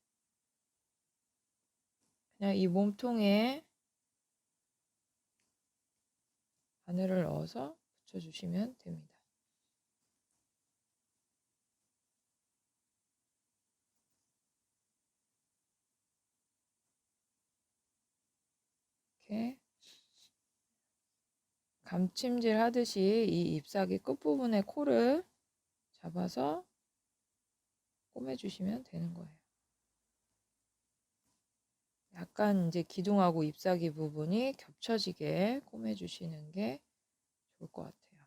그냥 이 몸통에 바늘을 넣어서 붙여주시면 됩니다. 이렇게 감침질 하듯이 이 잎사귀 끝부분에 코를 잡아서 꼬매주시면 되는 거예요. 약간 이제 기둥하고 잎사귀 부분이 겹쳐지게 꼬매주시는 게 좋을 것 같아요. 요.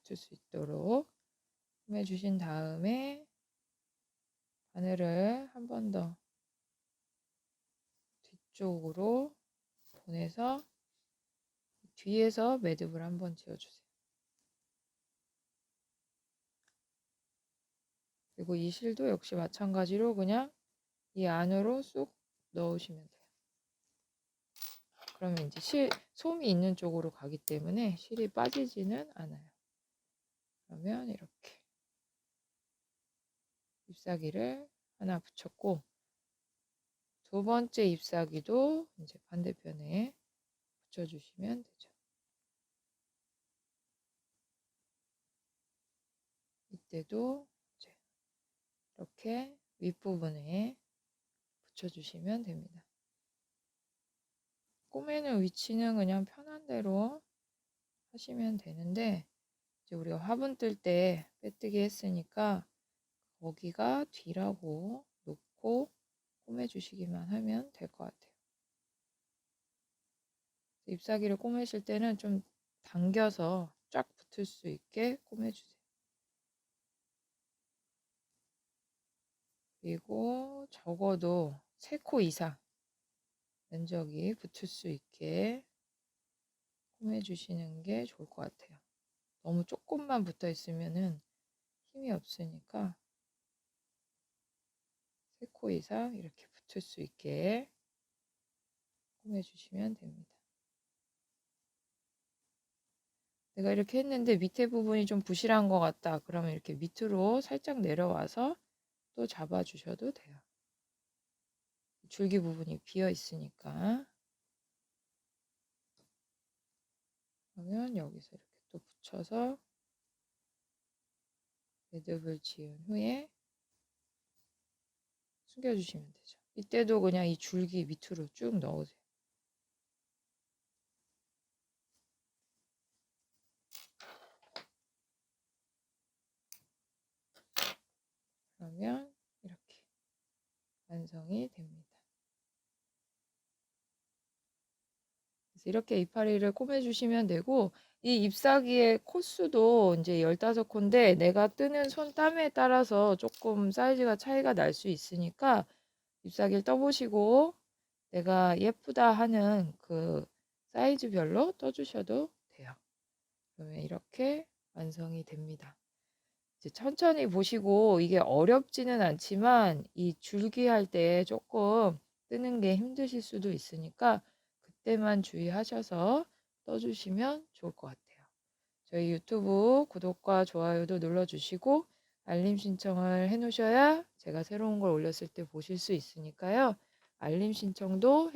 붙을 수 있도록 꾸며주신 다음에 바늘을 한 번 더 뒤쪽으로 보내서 뒤에서 매듭을 한번 지어주세요. 그리고 이 실도 역시 마찬가지로 그냥 이 안으로 쑥 넣으시면 돼요. 그러면 이제 솜이 있는 쪽으로 가기 때문에 실이 빠지지는 않아요. 그러면 이렇게 잎사귀를 하나 붙였고, 두 번째 잎사귀도 이제 반대편에 붙여주시면 되죠. 이때도 이제 이렇게 윗부분에 붙여주시면 됩니다. 꼬매는 위치는 그냥 편한 대로 하시면 되는데, 이제 우리가 화분 뜰 때 빼뜨기 했으니까 거기가 뒤라고 놓고 꼬매주시기만 하면 될 것 같아요. 잎사귀를 꼬매실 때는 좀 당겨서 쫙 붙을 수 있게 꼬매주세요. 그리고 적어도 3코 이상 면적이 붙을 수 있게 꼬매주시는 게 좋을 것 같아요. 너무 조금만 붙어 있으면은 힘이 없으니까 3코 이상 이렇게 붙을 수 있게 꼬매주시면 됩니다. 내가 이렇게 했는데 밑에 부분이 좀 부실한 것 같다. 그러면 이렇게 밑으로 살짝 내려와서 또 잡아주셔도 돼요. 줄기 부분이 비어 있으니까. 그러면 여기서 이렇게 또 붙여서 매듭을 지은 후에 숨겨주시면 되죠. 이때도 그냥 이 줄기 밑으로 쭉 넣으세요. 그러면 이렇게 완성이 됩니다. 그래서 이렇게 이파리를 꼬매주시면 되고, 이 잎사귀의 코수도 이제 15코인데 내가 뜨는 손 땀에 따라서 조금 사이즈가 차이가 날 수 있으니까 잎사귀를 떠보시고 내가 예쁘다 하는 그 사이즈별로 떠주셔도 돼요. 그러면 이렇게 완성이 됩니다. 이제 천천히 보시고, 이게 어렵지는 않지만 이 줄기 할 때 조금 뜨는 게 힘드실 수도 있으니까 그때만 주의하셔서 떠주시면 좋을 것 같아요. 저희 유튜브 구독과 좋아요도 눌러주시고 알림 신청을 해놓으셔야 제가 새로운 걸 올렸을 때 보실 수 있으니까요. 알림 신청도